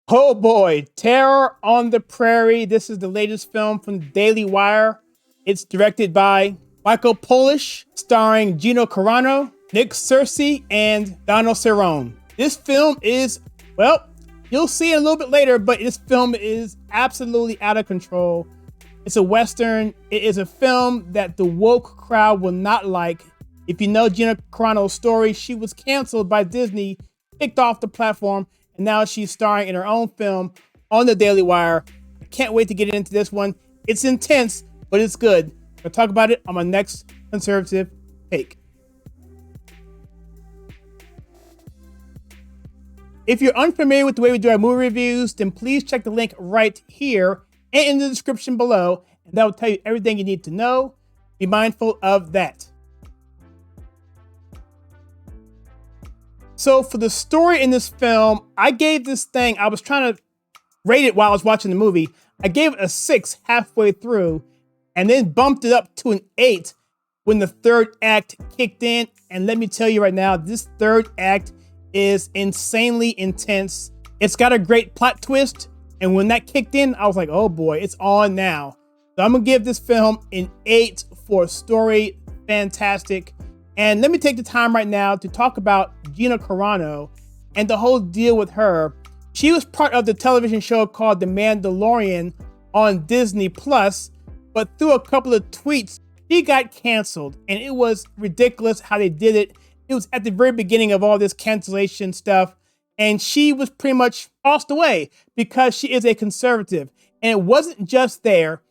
Oh boy, Terror on the Prairie. This is the latest film from the Daily Wire. It's directed by Michael Polish, starring Gina Carano, Nick Searcy, and Donald Cerrone. This film is, well, you'll see it a little bit later, but this film is absolutely out of control. It's a Western. It is a film that the woke crowd will not like. If you know Gina Carano's story, she was canceled by Disney, kicked off the platform, and now she's starring in her own film on the Daily Wire. I can't wait to get into this one. It's intense, but it's good. I'll talk about it on my next conservative take. If you're unfamiliar with the way we do our movie reviews, then please check the link right here and in the description below, and that will tell you everything you need to know. Be mindful of that. So for the story in this film, I gave this thing, I was trying to rate it while I was watching the movie. I gave it a 6 halfway through and then bumped it up to an 8 when the third act kicked in. And let me tell you right now, this third act is insanely intense. It's got a great plot twist. And when that kicked in, I was like, oh boy, it's on now. So I'm gonna give this film an 8 for story. Fantastic. And let me take the time right now to talk about Gina Carano and the whole deal with her. She was part of the television show called The Mandalorian on Disney Plus, but through a couple of tweets, she got canceled. And it was ridiculous how they did it. It was at the very beginning of all this cancellation stuff. And she was pretty much tossed away because she is a conservative. And it wasn't just there.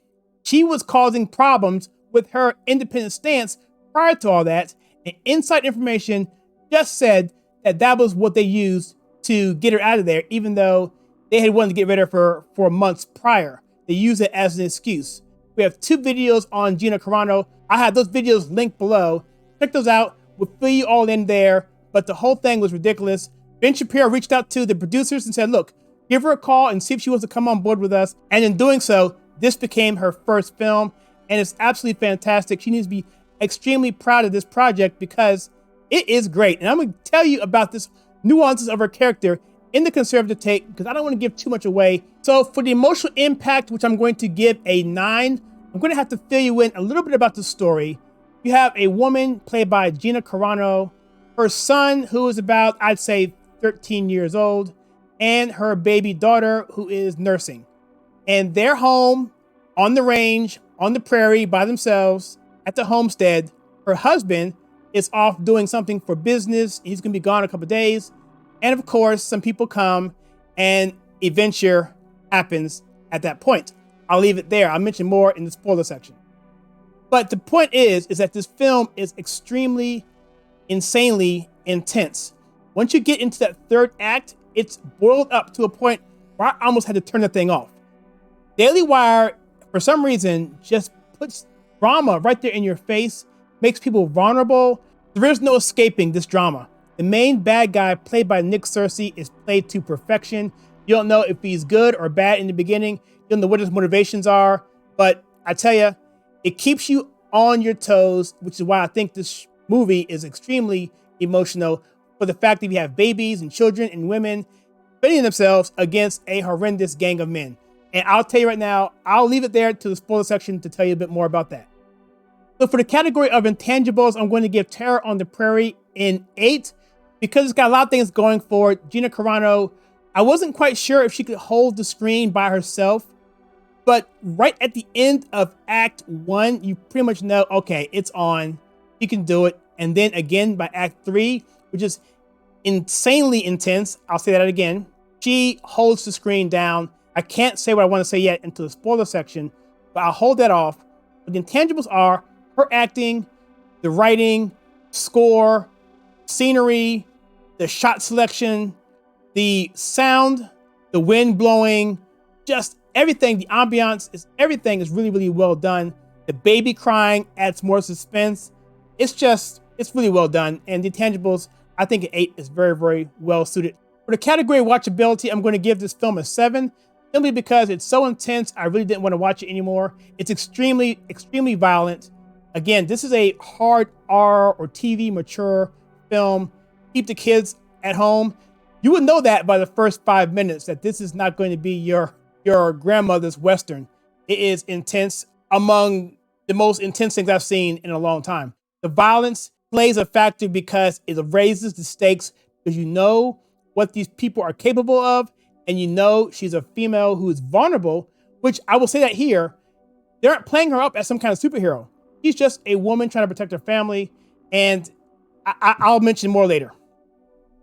She was causing problems with her independent stance prior to all that. And inside information just said that that was what they used to get her out of there, even though they had wanted to get rid of her for months prior. They used it as an excuse. We have 2 videos on Gina Carano. I have those videos linked below. Check those out. We'll fill you all in there. But the whole thing was ridiculous. Ben Shapiro reached out to the producers and said, look, give her a call and see if she wants to come on board with us. And in doing so, this became her first film. And it's absolutely fantastic. She needs to be extremely proud of this project because it is great. And I'm going to tell you about this nuances of her character in the conservative take because I don't want to give too much away. So for the emotional impact, which I'm going to give a 9, I'm going to have to fill you in a little bit about the story. You have a woman played by Gina Carano, her son who is about, I'd say, 13 years old, and her baby daughter who is nursing. And they're home on the range, on the prairie by themselves at the homestead. Her husband is off doing something for business. He's going to be gone a couple of days. And of course, some people come and adventure happens at that point. I'll leave it there. I'll mention more in the spoiler section. But the point is that this film is extremely, insanely intense. Once you get into that third act, it's boiled up to a point where I almost had to turn the thing off. Daily Wire, for some reason, just puts drama right there in your face, makes people vulnerable. There is no escaping this drama. The main bad guy, played by Nick Searcy, is played to perfection. You don't know if he's good or bad in the beginning. You don't know what his motivations are. But I tell you, it keeps you on your toes, which is why I think this movie is extremely emotional for the fact that you have babies and children and women defending themselves against a horrendous gang of men. And I'll tell you right now, I'll leave it there to the spoiler section to tell you a bit more about that. So for the category of intangibles, I'm going to give Terror on the Prairie an 8 because it's got a lot of things going for it. Gina Carano, I wasn't quite sure if she could hold the screen by herself, but right at the end of Act 1, you pretty much know, okay, it's on. She can do it. And then again by Act 3, which is insanely intense, I'll say that again, she holds the screen down. I can't say what I want to say yet until the spoiler section, but I'll hold that off. But the intangibles are her acting, the writing, score, scenery, the shot selection, the sound, the wind blowing, just everything. The ambiance is everything is really, really well done. The baby crying adds more suspense. It's really well done. And the intangibles, I think an 8 is very, very well suited. For the category of watchability, I'm going to give this film a 7. Simply because it's so intense, I really didn't want to watch it anymore. It's extremely, extremely violent. Again, this is a hard R or TV mature film. Keep the kids at home. You would know that by the first 5 minutes that this is not going to be your grandmother's Western. It is intense, among the most intense things I've seen in a long time. The violence plays a factor because it raises the stakes, because you know what these people are capable of, and you know she's a female who is vulnerable, which I will say that here, they aren't playing her up as some kind of superhero. She's just a woman trying to protect her family, and I'll mention more later.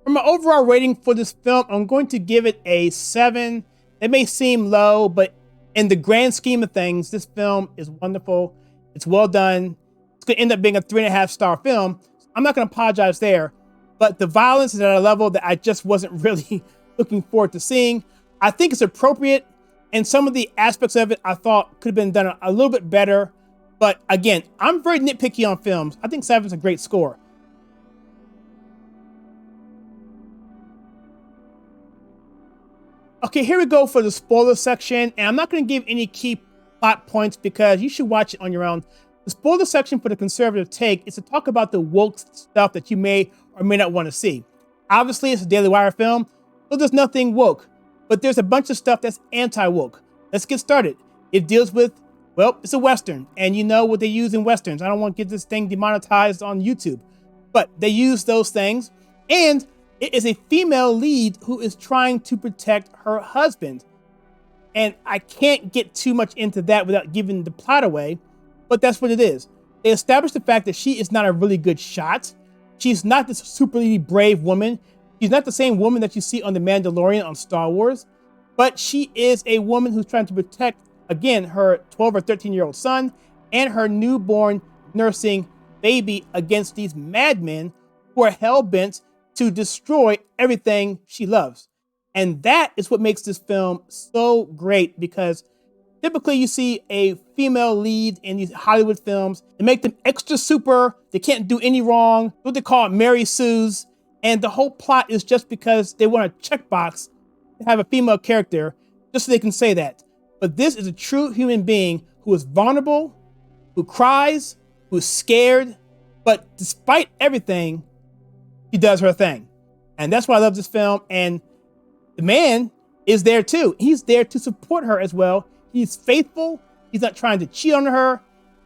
For my overall rating for this film, I'm going to give it a 7. It may seem low, but in the grand scheme of things, this film is wonderful. It's well done. It's going to end up being a 3.5-star film. I'm not going to apologize there, but the violence is at a level that I just wasn't really looking forward to seeing. I think it's appropriate, and some of the aspects of it I thought could have been done a little bit better. But again, I'm very nitpicky on films. I think 7 is a great score. Okay, here we go for the spoiler section, and I'm not going to give any key plot points because you should watch it on your own. The spoiler section for the conservative take is to talk about the woke stuff that you may or may not want to see. Obviously, it's a Daily Wire film, so there's nothing woke, but there's a bunch of stuff that's anti-woke. Let's get started. It deals with, well, it's a Western, and you know what they use in Westerns. I don't want to get this thing demonetized on YouTube, but they use those things, and it is a female lead who is trying to protect her husband. And I can't get too much into that without giving the plot away, but that's what it is. They establish the fact that she is not a really good shot. She's not this superly brave woman. She's not the same woman that you see on The Mandalorian on Star Wars, but she is a woman who's trying to protect, again, her 12 or 13-year-old son and her newborn nursing baby against these madmen who are hell-bent to destroy everything she loves. And that is what makes this film so great, because typically you see a female lead in these Hollywood films and make them extra super. They can't do any wrong. What they call Mary Sue's. And the whole plot is just because they want a checkbox to have a female character just so they can say that. But this is a true human being who is vulnerable, who cries, who's scared, but despite everything, she does her thing. And that's why I love this film. And the man is there too. He's there to support her as well. He's faithful. He's not trying to cheat on her.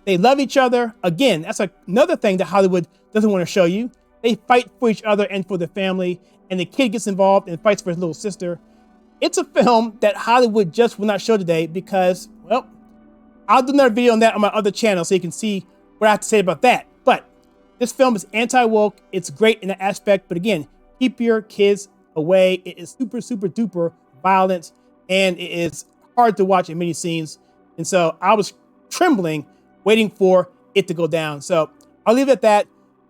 They love each other. Again, that's another thing that Hollywood doesn't want to show you. They fight for each other and for the family. And the kid gets involved and fights for his little sister. It's a film that Hollywood just will not show today because, well, I'll do another video on that on my other channel so you can see what I have to say about that. But this film is anti-woke. It's great in that aspect. But again, keep your kids away. It is super, super duper violent. And it is hard to watch in many scenes. And so I was trembling, waiting for it to go down. So I'll leave it at that.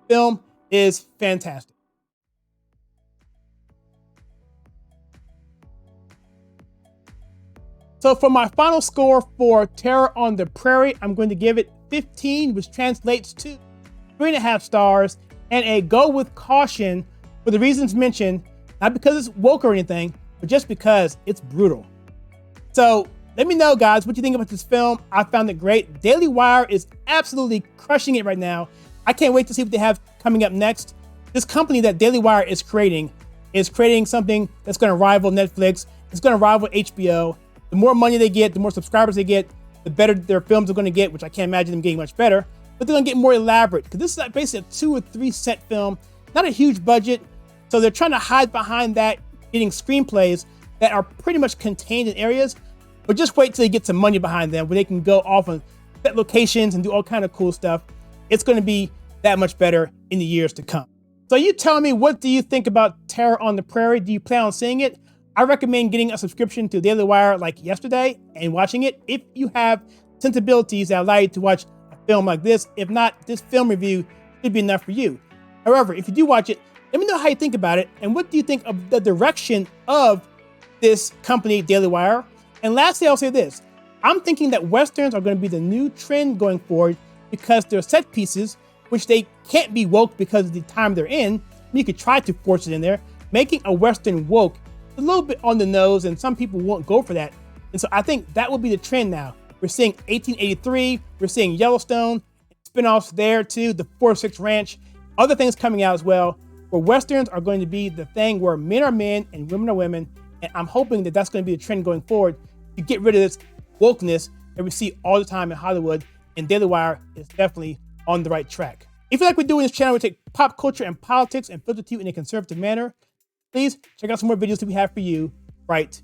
Film is fantastic. So for my final score for Terror on the Prairie, I'm going to give it 15, which translates to 3.5 stars, and a go with caution for the reasons mentioned, not because it's woke or anything, but just because it's brutal. So let me know, guys, what you think about this film. I found it great. Daily Wire is absolutely crushing it right now. I can't wait to see what they have coming up next. This company that Daily Wire is creating something that's going to rival Netflix. It's going to rival HBO. The more money they get, the more subscribers they get, the better their films are going to get, which I can't imagine them getting much better. But they're going to get more elaborate because this is like basically a 2 or 3 set film, not a huge budget. So they're trying to hide behind that, getting screenplays that are pretty much contained in areas. But just wait till they get some money behind them where they can go off on set locations and do all kind of cool stuff. It's going to be that much better in the years to come. So you tell me, what do you think about Terror on the Prairie? Do you plan on seeing it? I recommend getting a subscription to Daily Wire like yesterday and watching it if you have sensibilities that allow you to watch a film like this. If not, this film review should be enough for you. However, if you do watch it, let me know how you think about it and what do you think of the direction of this company, Daily Wire. And lastly, I'll say this. I'm thinking that Westerns are going to be the new trend going forward because they're set pieces, which they can't be woke because of the time they're in. You could try to force it in there. Making a Western woke a little bit on the nose, and some people won't go for that. And so I think that will be the trend now. We're seeing 1883, we're seeing Yellowstone, spinoffs there too, the 4-6 Ranch, other things coming out as well. where Westerns are going to be the thing where men are men and women are women. And I'm hoping that that's going to be the trend going forward to get rid of this wokeness that we see all the time in Hollywood. And Daily Wire is definitely on the right track. If you like what we do in this channel, we take pop culture and politics and filter to you in a conservative manner. Please check out some more videos that we have for you right